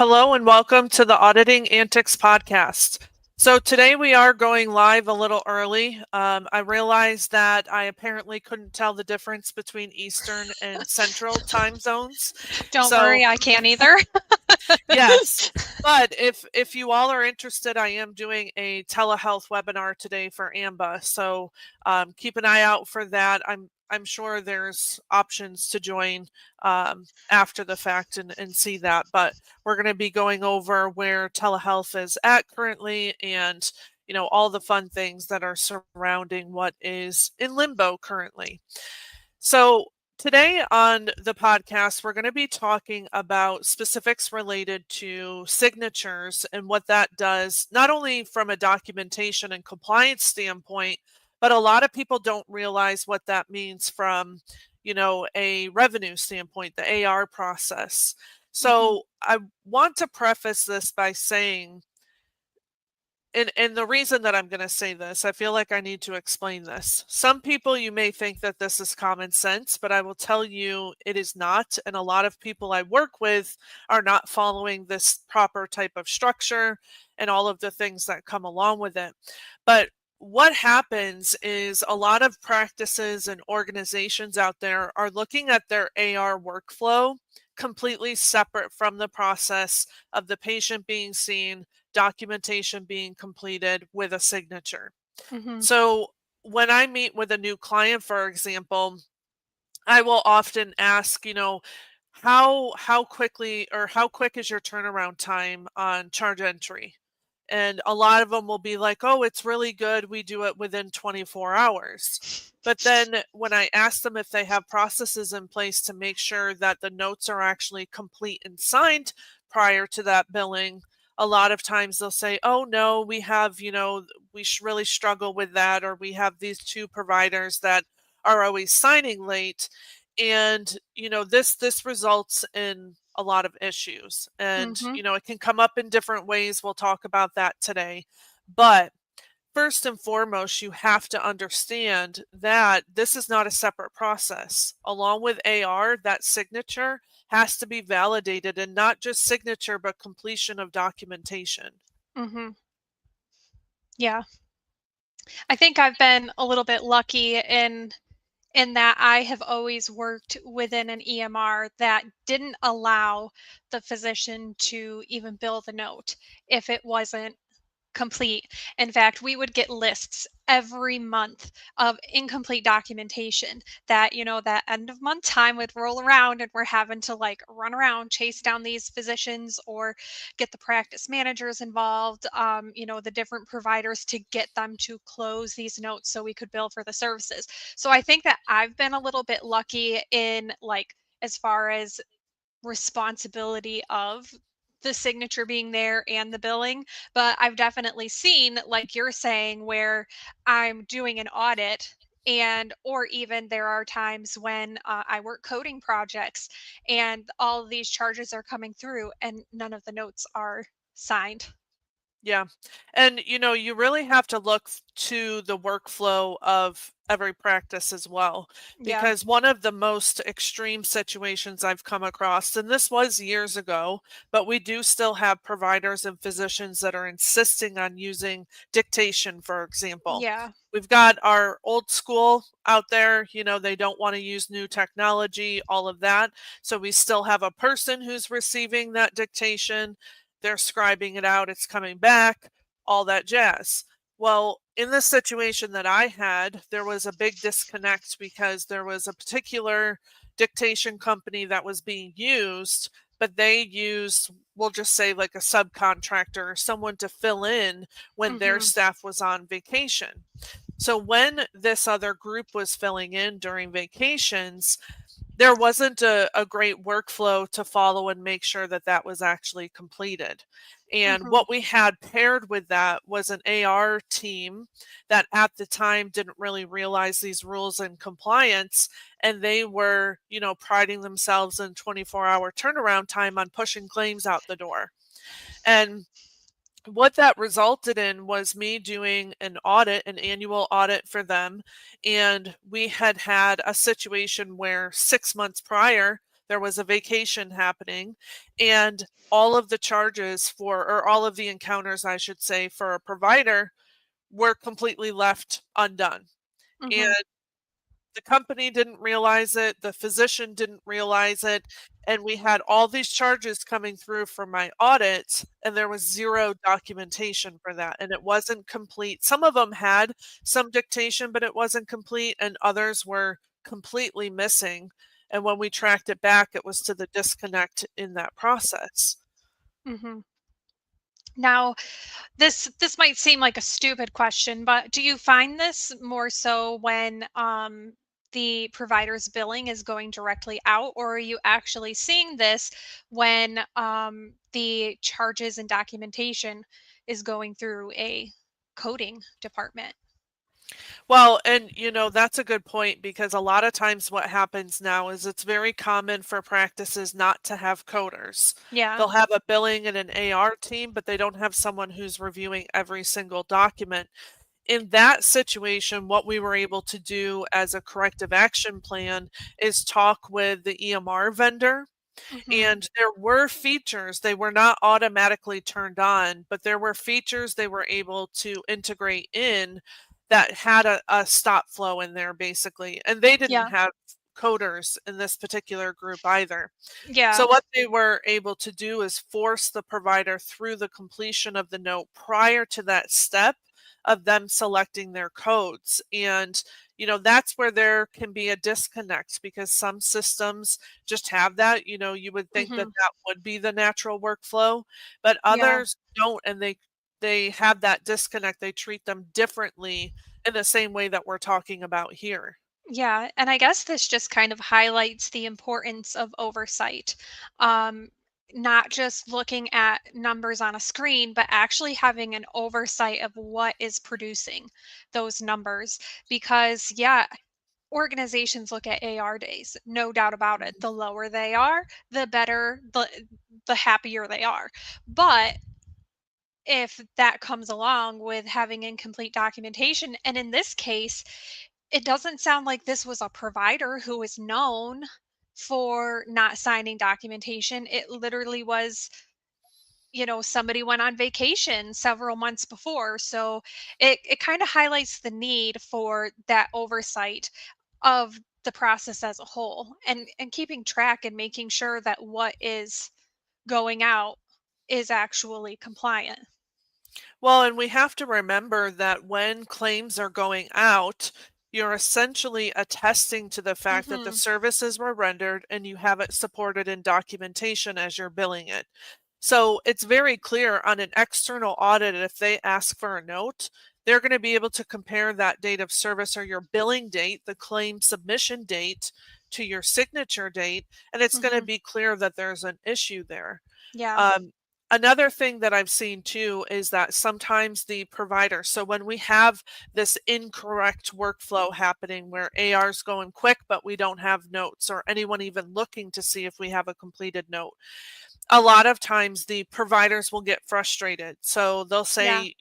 Hello and welcome to the Auditing Antics Podcast. So today we are going live a little early. I realized that I apparently couldn't tell the difference between Eastern and Central time zones. Don't So worry, I can't either. yes, but if you all are interested, I am doing a telehealth webinar today for AMBA. So keep an eye out for that. I'm sure there's options to join after the fact and see that, but we're going to be going over where telehealth is at currently and all the fun things that are surrounding what is in limbo currently. So today on the podcast, we're going to be talking about specifics related to signatures and what that does, not only from a documentation and compliance standpoint, but a lot of people don't realize what that means from, a revenue standpoint, the AR process. So I want to preface this by saying, and the reason that I'm going to say this, I feel like I need to explain this. Some people, you may think that this is common sense, but I will tell you it is not. And a lot of people I work with are not following this proper type of structure and all of the things that come along with it. But what happens is a lot of practices and organizations out there are looking at their AR workflow completely separate from the process of the patient being seen, documentation being completed with a signature. Mhm. So when I meet with a new client, for example, I will often ask, how quickly or how quick is your turnaround time on charge entry? And a lot of them will be like, oh, it's really good. We do it within 24 hours. But then when I ask them if they have processes in place to make sure that the notes are actually complete and signed prior to that billing, a lot of times they'll say, oh, no, we have, we really struggle with that, or we have these two providers that are always signing late. And, this results in a lot of issues. And, Mhm. it can come up in different ways. We'll talk about that today. But first and foremost, you have to understand that this is not a separate process. Along with AR, that signature has to be validated, and not just signature, but completion of documentation. Mhm. Yeah. I think I've been a little bit lucky in that I have always worked within an EMR that didn't allow the physician to even bill the note if it wasn't complete. In fact, we would get lists every month of incomplete documentation that, that end of month time would roll around and we're having to like run around, chase down these physicians or get the practice managers involved, the different providers to get them to close these notes so we could bill for the services. So I think that I've been a little bit lucky in like, as far as responsibility of the signature being there and the billing, but I've definitely seen, like you're saying, where I'm doing an audit, and or even there are times when I work coding projects and all of these charges are coming through and none of the notes are signed. Yeah. And, you really have to look to the workflow of every practice as well. Yeah. Because one of the most extreme situations I've come across, and this was years ago, but we do still have providers and physicians that are insisting on using dictation, for example. Yeah. We've got our old school out there, they don't want to use new technology, all of that. So we still have a person who's receiving that dictation. They're scribing it out, it's coming back, all that jazz. Well, in the situation that I had, there was a big disconnect because there was a particular dictation company that was being used, but they used, we'll just say, like a subcontractor or someone to fill in when their Mhm. staff was on vacation. So when this other group was filling in during vacations, there wasn't a great workflow to follow and make sure that that was actually completed. And Mhm. what we had paired with that was an AR team that at the time didn't really realize these rules and compliance. And they were, priding themselves in 24-hour turnaround time on pushing claims out the door. And what that resulted in was me doing an audit, an annual audit for them. And we had had a situation where 6 months prior, there was a vacation happening, and all of the charges or all of the encounters, I should say, for a provider were completely left undone. Mhm. And the company didn't realize it, the physician didn't realize it, and we had all these charges coming through for my audit, and there was zero documentation for that, and it wasn't complete. Some of them had some dictation, but it wasn't complete, and others were completely missing, and when we tracked it back, it was to the disconnect in that process. Mhm. Now, this might seem like a stupid question, but do you find this more so when the provider's billing is going directly out, or are you actually seeing this when the charges and documentation is going through a coding department? Well, and that's a good point because a lot of times what happens now is it's very common for practices not to have coders. Yeah. They'll have a billing and an AR team, but they don't have someone who's reviewing every single document. In that situation, what we were able to do as a corrective action plan is talk with the EMR vendor, Hmm. and there were features, they were not automatically turned on, but there were features they were able to integrate in that had a stop flow in there basically. And they didn't Yeah. have coders in this particular group either. Yeah. So what they were able to do is force the provider through the completion of the note prior to that step of them selecting their codes. And that's where there can be a disconnect because some systems just have that. You would think that Hmm. that would be the natural workflow, but Yeah. others don't, and they have that disconnect. They treat them differently in the same way that we're talking about here. Yeah, and I guess this just kind of highlights the importance of oversight. Um, Not just looking at numbers on a screen, but actually having an oversight of what is producing those numbers. Because, yeah, organizations look at AR days, no doubt about it. The lower they are, the better, the happier they are. But if that comes along with having incomplete documentation, and in this case, it doesn't sound like this was a provider who was known for not signing documentation. It literally was, somebody went on vacation several months before. So it kind of highlights the need for that oversight of the process as a whole, and keeping track and making sure that what is going out is actually compliant. Well, and we have to remember that when claims are going out, you're essentially attesting to the fact that the Hmm. services were rendered and you have it supported in documentation as you're billing it. So it's very clear on an external audit, if they ask for a note, they're going to be able to compare that date of service or your billing date, the claim submission date, to your signature date, and it's going to Hmm. be clear that there's an issue there. Yeah. Um, Another thing that I've seen too is that sometimes the provider, so when we have this incorrect workflow happening where AR is going quick, but we don't have notes or anyone even looking to see if we have a completed note, a lot of times the providers will get frustrated. So they'll Yeah. say,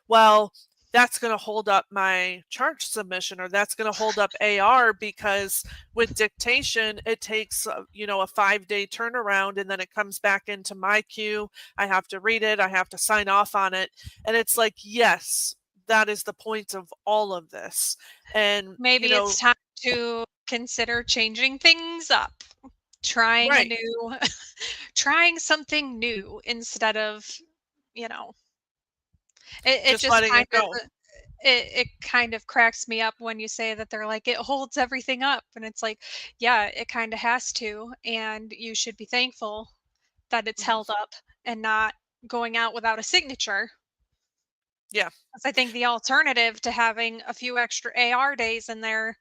well, that's going to hold up my charge submission or that's going to hold up AR because with dictation, it takes, a 5-day turnaround and then it comes back into my queue. I have to read it, I have to sign off on it. And it's like, yes, that is the point of all of this. And, Maybe it's time to consider changing things up, trying a right, new trying something new instead of, you know, it just just letting kind it of go. it kind of cracks me up when you say that they're like, it holds everything up. And it's like, yeah, it kind of has to. And you should be thankful that it's Mhm. held up and not going out without a signature. Yeah. 'Cause I think the alternative to having a few extra AR days in there.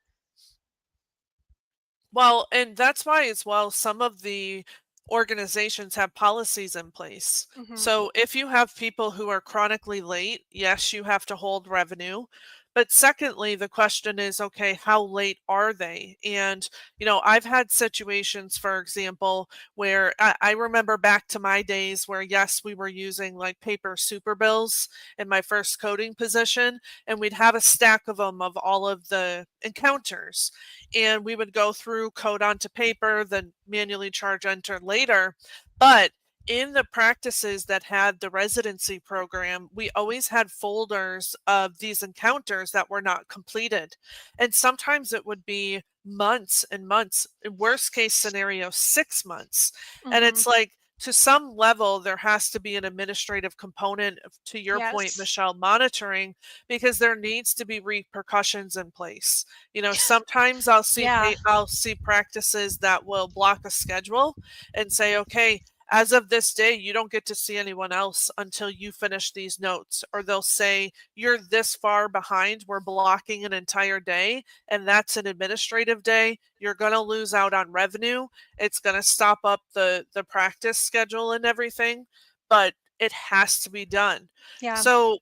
Well, and that's why as well, some of the organizations have policies in place. Hmm. So if you have people who are chronically late, yes, you have to hold revenue. But secondly, the question is, okay, how late are they? And, I've had situations, for example, where I remember back to my days where, yes, we were using like paper super bills in my first coding position, and we'd have a stack of them of all of the encounters. And we would go through code onto paper, then manually charge enter later. But in the practices that had the residency program, we always had folders of these encounters that were not completed. And sometimes it would be months and months, in worst case scenario, 6 months. And Mm-hmm. it's like, to some level, there has to be an administrative component to your point, Yes. Michelle, monitoring, because there needs to be repercussions in place. Sometimes Yeah. I'll see practices that will block a schedule and say, okay, as of this day, you don't get to see anyone else until you finish these notes. Or they'll say, you're this far behind, we're blocking an entire day, and that's an administrative day. You're going to lose out on revenue. It's going to stop up the practice schedule and everything, but it has to be done. Yeah. So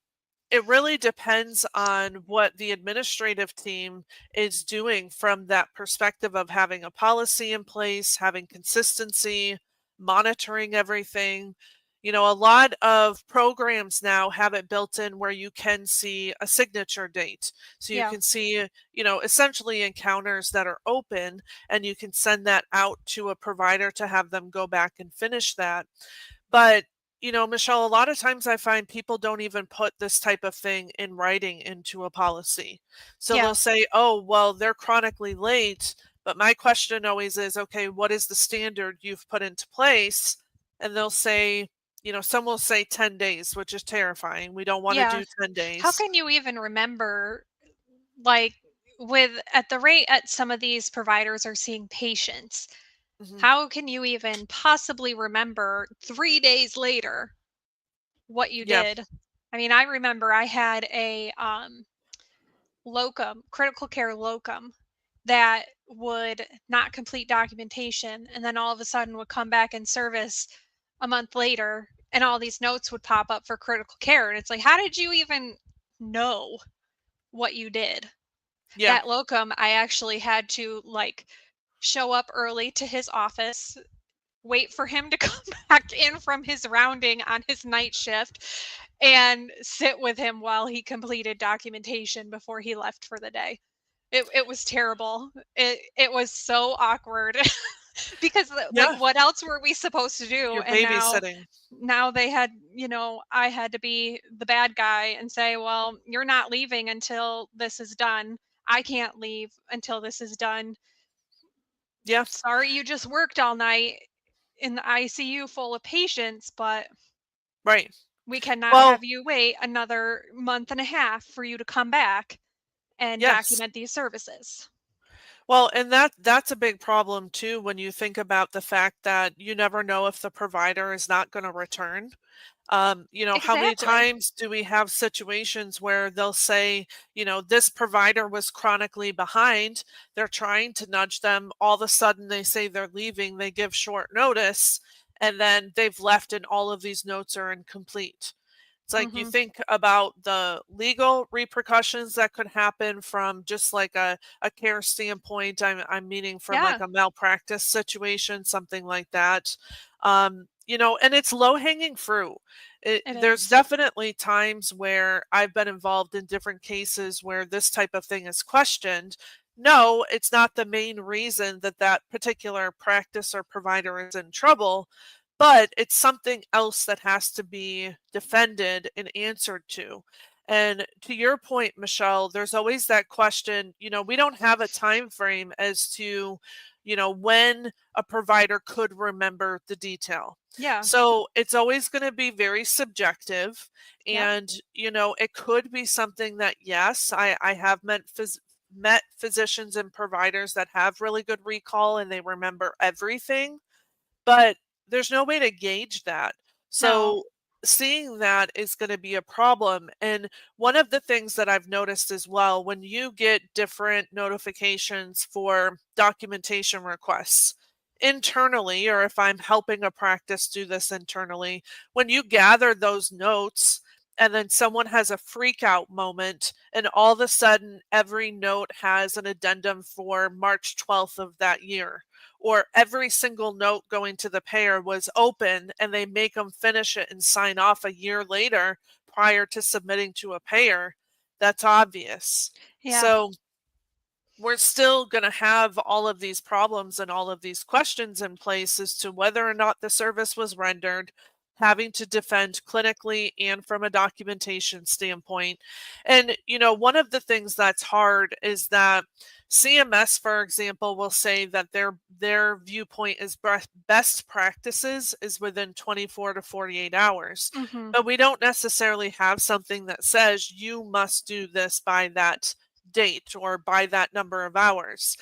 it really depends on what the administrative team is doing from that perspective of having a policy in place, having consistency, monitoring everything. A lot of programs now have it built in where you can see a signature date. So you Yeah. can see, essentially encounters that are open, and you can send that out to a provider to have them go back and finish that. But, Michelle, a lot of times I find people don't even put this type of thing in writing into a policy. So Yeah. they'll say, oh, well, they're chronically late. But my question always is, okay, what is the standard you've put into place? And they'll say, some will say 10 days, which is terrifying. We don't want to Yeah. do 10 How days. can you even remember, like, with at the rate at some of these providers are seeing patients, Hmm. how can you even possibly remember 3 days later what you Yeah. did? I mean, I remember I had a critical care locum that would not complete documentation and then all of a sudden would come back in service a month later and all these notes would pop up for critical care, and it's like, how did you even know what you did? Yeah. That locum, I actually had to like show up early to his office, wait for him to come back in from his rounding on his night shift, and sit with him while he completed documentation before he left for the day. It was terrible. It was so awkward because like Yeah. what else were we supposed to do? You're And babysitting. now they had, I had to be the bad guy and say, well, you're not leaving until this is done. I can't leave until this is done. Yeah. Sorry you just worked all night in the ICU full of patients, but Right. we cannot Well, have you wait another month and a half for you to come back and yes. document these services. Well, and that's a big problem too when you think about the fact that you never know if the provider is not going to return. How many Exactly. times do we have situations where they'll say, this provider was chronically behind. They're trying to nudge them. All of a sudden, they say they're leaving. They give short notice, and then they've left, and all of these notes are incomplete. It's like you Mhm. think about the legal repercussions that could happen from just like a care standpoint. I'm meaning from like Yeah, a malpractice situation, something like that. And it's low hanging fruit. it There's is. definitely times where I've been involved in different cases where this type of thing is questioned. No, it's not the main reason that that particular practice or provider is in trouble, but it's something else that has to be defended and answered to. And to your point, Michelle, there's always that question, we don't have a time frame as to, when a provider could remember the detail. Yeah. So it's always going to be very subjective. Yep. And, it could be something that, yes, I have met physicians and providers that have really good recall and they remember everything, but there's no way to gauge that. No. So seeing that is going to be a problem. And one of the things that I've noticed as well, when you get different notifications for documentation requests internally, or if I'm helping a practice do this internally, when you gather those notes, and then someone has a freak out moment, and all of a sudden every note has an addendum for March 12th of that year, or every single note going to the payer was open and they make them finish it and sign off a year later prior to submitting to a payer, that's obvious. Yeah. So we're still going to have all of these problems and all of these questions in place as to whether or not the service was rendered, having to defend clinically and from a documentation standpoint. And, one of the things that's hard is that CMS, for example, will say that their viewpoint is best practices is within 24 to 48 hours. Hmm. But we don't necessarily have something that says you must do this by that date or by that number of hours.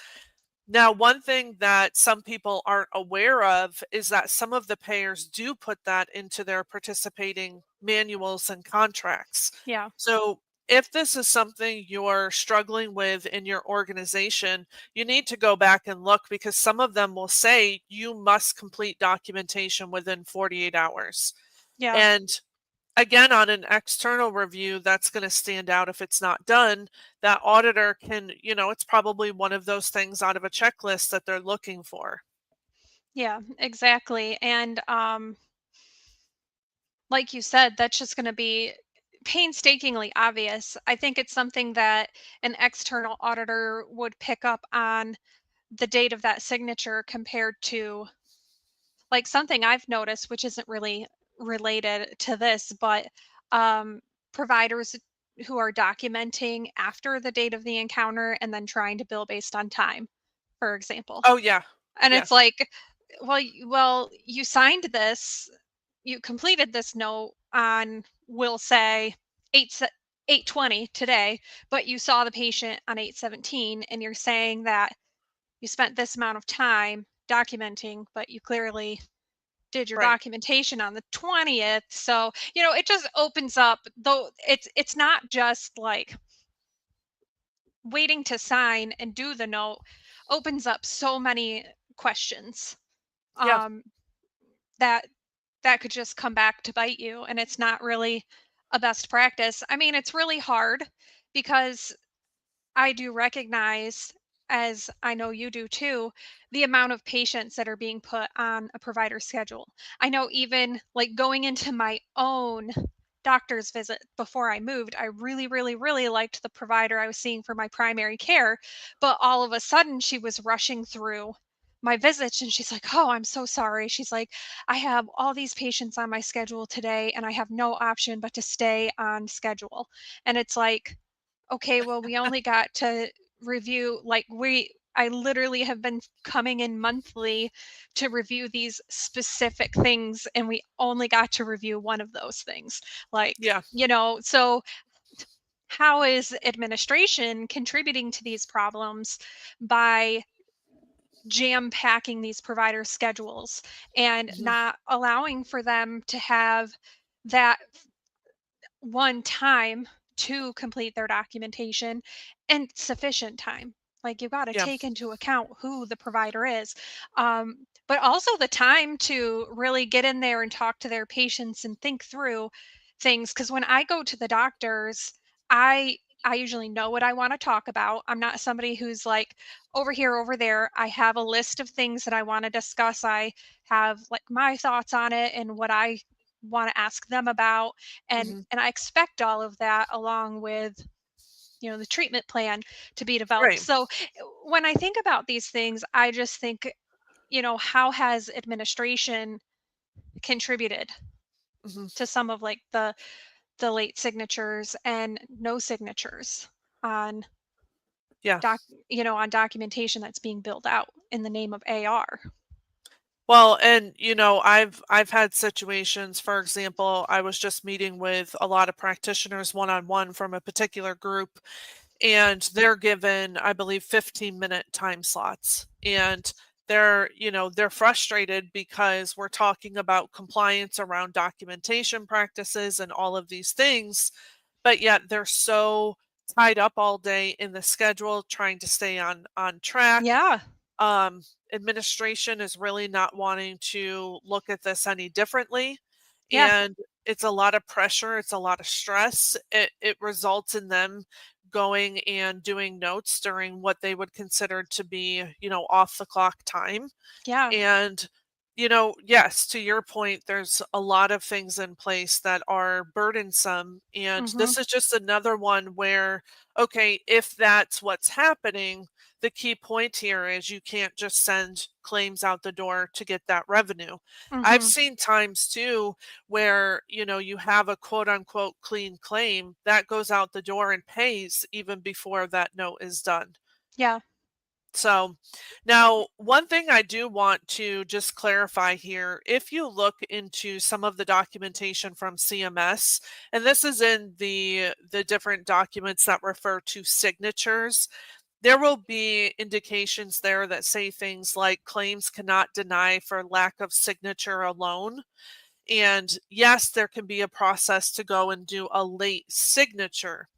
Now, one thing that some people aren't aware of is that some of the payers do put that into their participating manuals and contracts. Yeah. So, if this is something you're struggling with in your organization, you need to go back and look, because some of them will say you must complete documentation within 48 hours. Yeah. And again, on an external review, that's going to stand out if it's not done. That auditor can, it's probably one of those things out of a checklist that they're looking for. Yeah, exactly. And like you said, that's just going to be painstakingly obvious. I think it's something that an external auditor would pick up on the date of that signature compared to, like, something I've noticed, which isn't really related to this, but um, providers who are documenting after the date of the encounter and then trying to bill based on time, for example. Oh, yeah. And Yeah. it's like, well, you signed this, you completed this note on, we'll say, 8:20 today, but you saw the patient on 8:17, and you're saying that you spent this amount of time documenting, but you clearly did your Right. documentation on the 20th. So, it just opens up, though it's not just like waiting to sign and do the note, opens up so many questions Yeah. um that could just come back to bite you, and it's not really a best practice. I mean, it's really hard because I do recognize, as I know you do too, the amount of patients that are being put on a provider schedule. I know, even like going into my own doctor's visit before I moved, I really, really, really liked the provider I was seeing for my primary care. But all of a sudden, she was rushing through my visits, and she's like, "Oh, I'm so sorry." She's like, "I have all these patients on my schedule today, and I have no option but to stay on schedule." And it's like, okay, well, we only got to review, like, I literally have been coming in monthly to review these specific things, and we only got to review one of those things. Like, Yeah. so how is administration contributing to these problems by jam packing these provider schedules and Mhm. not allowing for them to have that one time to complete their documentation and sufficient time? Like, you got to Yeah. take into account who the provider is, but also the time to really get in there and talk to their patients and think through things. Because when I go to the doctors, I usually know what I want to talk about. I'm not somebody who's like over here, over there. I have a list of things that I want to discuss. I have like my thoughts on it and what I want to ask them about, and Mhm. I expect all of that along with, the treatment plan to be developed. Right. So when I think about these things, I just think, how has administration contributed Mhm. to some of, like, the late signatures and no signatures on Yeah. on documentation that's being built out in the name of AR. Well, and I've had situations, for example, I was just meeting with a lot of practitioners one-on-one from a particular group, and they're given, I believe, 15-minute time slots. And they're frustrated because we're talking about compliance around documentation practices and all of these things, but yet they're so tied up all day in the schedule trying to stay on track. Yeah. um, Administration is really not wanting to look at this any differently. Yeah. And it's a lot of pressure, it's a lot of stress. It results in them going and doing notes during what they would consider to be, off the clock time. Yeah. And, yes, to your point, there's a lot of things in place that are burdensome. And Mhm. this is just another one where, okay, if that's what's happening, the key point here is you can't just send claims out the door to get that revenue. I've Mhm. seen times too where, you have a quote unquote clean claim that goes out the door and pays even before that note is done. Yeah. So now, one thing I do want to just clarify here, if you look into some of the documentation from CMS, and this is in the different documents that refer to signatures, there will be indications there that say things like claims cannot deny for lack of signature alone. And yes, there can be a process to go and do a late signature.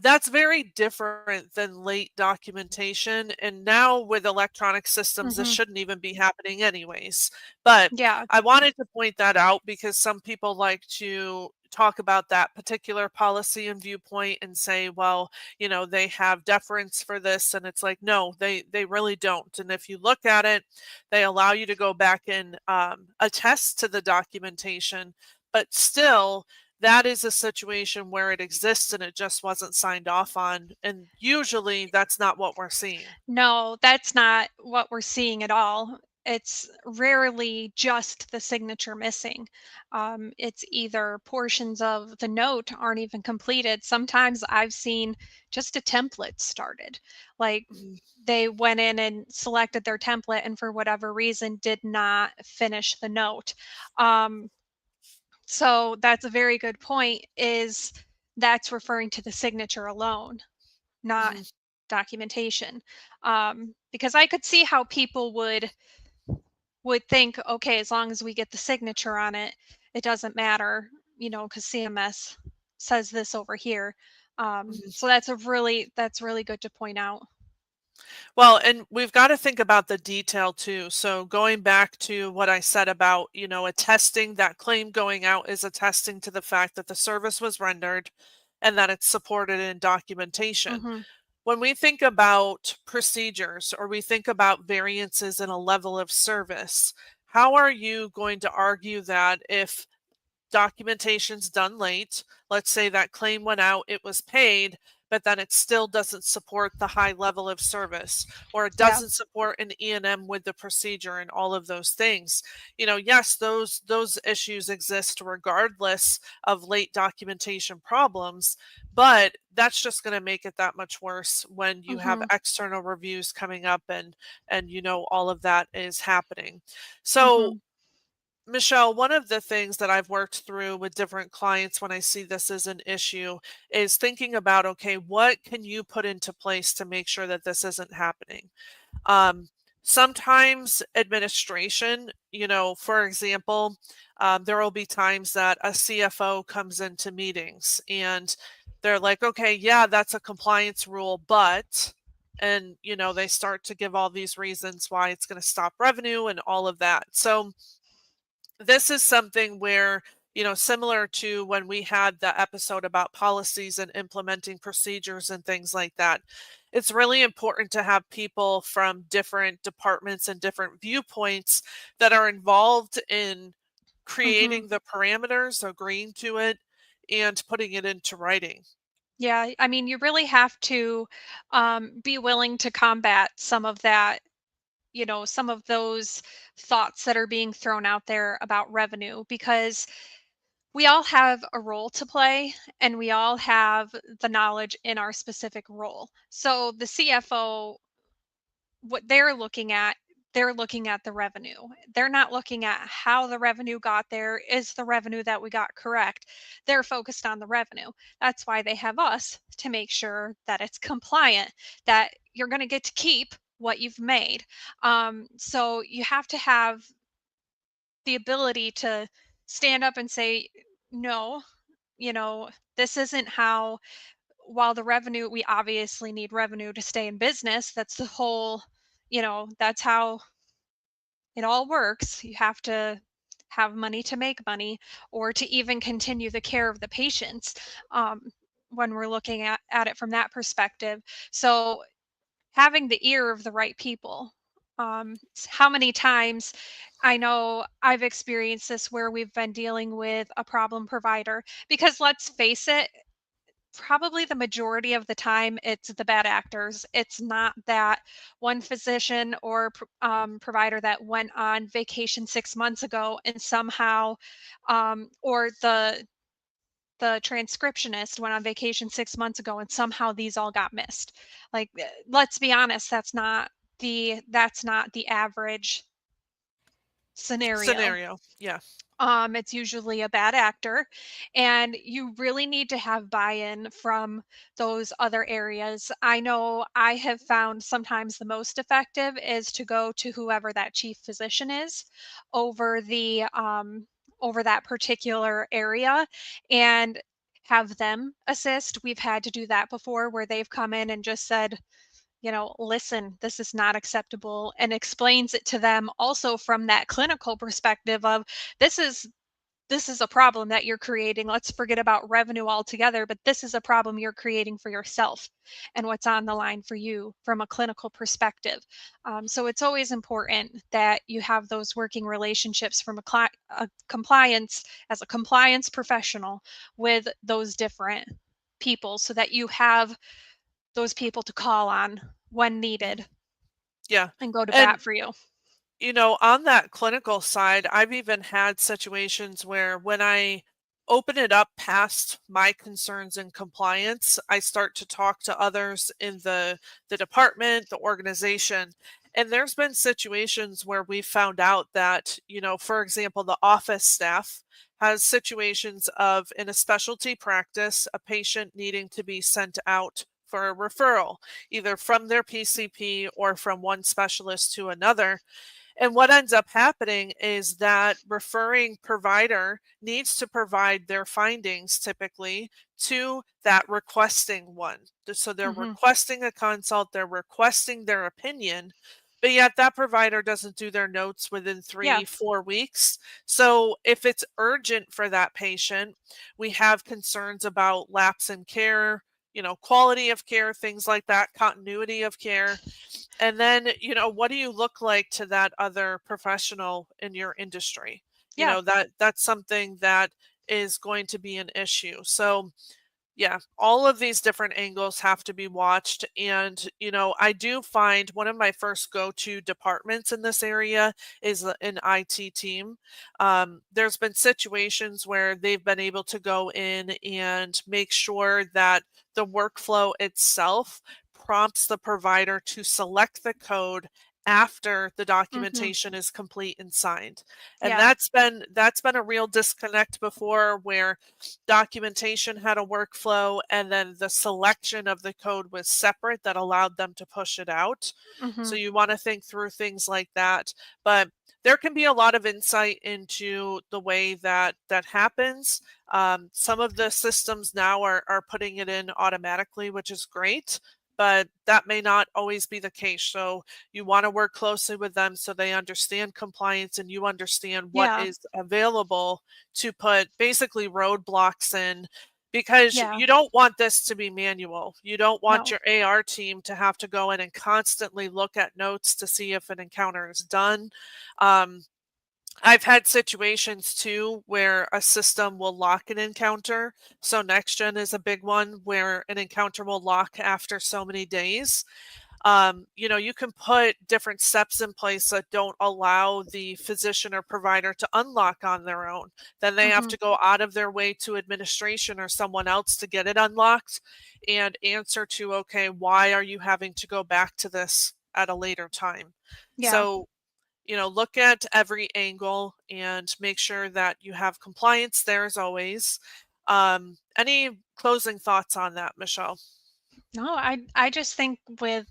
That's very different than late documentation, and now with electronic systems, this Mhm. shouldn't even be happening anyways. But Yeah. I wanted to point that out because some people like to talk about that particular policy and viewpoint and say, well, they have deference for this, and it's like, no, they really don't. And if you look at it, they allow you to go back and attest to the documentation, but still that is a situation where it exists and it just wasn't signed off on, and usually that's not what we're seeing. No, that's not what we're seeing at all. It's rarely just the signature missing. It's either portions of the note aren't even completed. Sometimes I've seen just a template started. Like Mhm, they went in and selected their template and for whatever reason did not finish the note. Um, so that's a very good point, is that's referring to the signature alone, not mhm, documentation. Because I could see how people would think, okay, as long as we get the signature on it, it doesn't matter, because CMS says this over here. mhm. So that's really good to point out. Well, and we've got to think about the detail too. So going back to what I said about, attesting that claim going out is attesting to the fact that the service was rendered and that it's supported in documentation. Hmm. When we think about procedures or we think about variances in a level of service, how are you going to argue that if documentation's done late, let's say that claim went out, it was paid, but then it still doesn't support the high level of service, or it Yeah. doesn't support an E&M with the procedure and all of those things. Yes, those issues exist regardless of late documentation problems, but that's just going to make it that much worse when you have Hmm. external reviews coming up and all of that is happening. So Hmm. Michelle, one of the things that I've worked through with different clients when I see this as an issue is thinking about, okay, what can you put into place to make sure that this isn't happening? Um, Sometimes administration, for example, there will be times that a CFO comes into meetings and they're like, okay, yeah, that's a compliance rule, but, and, they start to give all these reasons why it's going to stop revenue and all of that. So, this is something where, similar to when we had the episode about policies and implementing procedures and things like that, it's really important to have people from different departments and different viewpoints that are involved in Hmm. creating the parameters, agreeing to it, and putting it into writing. Yeah, I mean, you really have to be willing to combat some of that, some of those thoughts that are being thrown out there about revenue, because we all have a role to play and we all have the knowledge in our specific role. So the CFO, what they're looking at the revenue. They're not looking at how the revenue got there. Is the revenue that we got correct? They're focused on the revenue. That's why they have us to make sure that it's compliant, that you're going to get to keep what you've made. So you have to have the ability to stand up and say, no, this isn't how. While the revenue, we obviously need revenue to stay in business. That's the whole, that's how it all works. You have to have money to make money or to even continue the care of the patients, um, when we're looking at it from that perspective. So having the ear of the right people. How many times I know I've experienced this where we've been dealing with a problem provider, because let's face it, probably the majority of the time it's the bad actors. It's not that one physician or provider that went on vacation 6 months ago and somehow, or the transcriptionist went on vacation 6 months ago and somehow these all got missed. Like, let's be honest, that's not the average scenario. Scenario. Yeah. It's usually a bad actor, and you really need to have buy-in from those other areas. I know I have found sometimes the most effective is to go to whoever that chief physician is over the over that particular area and have them assist. We've had to do that before where they've come in and just said, listen, this is not acceptable, and explains it to them also from that clinical perspective of this is this is a problem that you're creating. Let's forget about revenue altogether, but this is a problem you're creating for yourself and what's on the line for you from a clinical perspective. So it's always important that you have those working relationships from a compliance, as a compliance professional, with those different people so that you have those people to call on when Mhm. needed Yeah. and go to And bat for you. on that clinical side, I've even had situations where when I open it up past my concerns and compliance, I start to talk to others in the department, the organization. And there's been situations where we found out that, for example, the office staff has situations of in a specialty practice, a patient needing to be sent out for a referral, either from their PCP or from one specialist to another. And what ends up happening is that referring provider needs to provide their findings typically to that requesting one. So they're Hmm. requesting a consult, they're requesting their opinion, but yet that provider doesn't do their notes within Yeah. 3, 4 weeks. So if it's urgent for that patient, we have concerns about lapse in care, quality of care, things like that, continuity of care. And then, what do you look like to that other professional in your industry? Yeah. That's something that is going to be an issue. So, yeah, all of these different angles have to be watched. And, I do find one of my first go to departments in this area is an IT team. There's been situations where they've been able to go in and make sure that the workflow itself prompts the provider to select the code after the Hmm. documentation is complete and signed. And Yeah. that's been a real disconnect before, where documentation had a workflow and then the selection of the code was separate that allowed them to push it out. So Hmm. you want to think through things like that. But there can be a lot of insight into the way that happens. Some of the systems now are putting it in automatically, which is great, but that may not always be the case. So you want to work closely with them so they understand compliance and you understand what Yeah. is available to put basically roadblocks in, because Yeah. you don't want this to be manual. You don't want No. your AR team to have to go in and constantly look at notes to see if an encounter is done. Um, I've had situations too where a system will lock an encounter. So NextGen is a big one where an encounter will lock after so many days. You can put different steps in place that don't allow the physician or provider to unlock on their own. Then they have Hmm. to go out of their way to administration or someone else to get it unlocked and answer to, okay, why are you having to go back to this at a later time? Yeah. So, look at every angle and make sure that you have compliance there as always. Any closing thoughts on that, Michelle? No, I just think with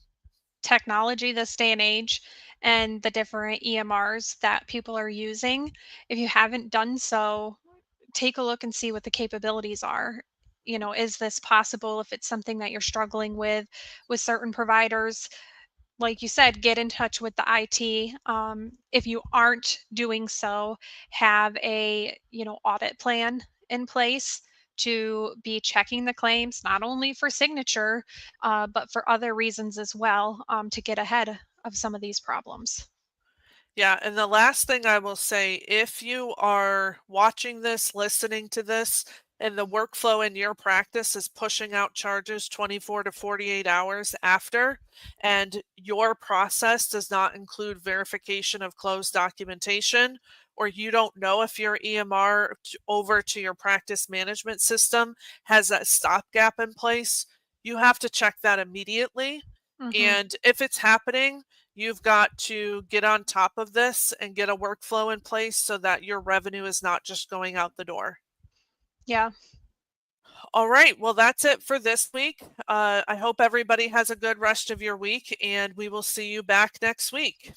technology this day and age and the different EMRs that people are using, if you haven't done so, take a look and see what the capabilities are. Is this possible? If it's something that you're struggling with certain providers, like you said, get in touch with the IT. If you aren't doing so, have a audit plan in place to be checking the claims, not only for signature, but for other reasons as well, to get ahead of some of these problems. Yeah, and the last thing I will say, if you are watching this, listening to this, and the workflow in your practice is pushing out charges 24 to 48 hours after, and your process does not include verification of closed documentation, or you don't know if your EMR over to your practice management system has that stopgap in place, you have to check that immediately. Mm-hmm. And if it's happening, you've got to get on top of this and get a workflow in place so that your revenue is not just going out the door. Yeah. All right. Well, that's it for this week. I hope everybody has a good rest of your week, and we will see you back next week.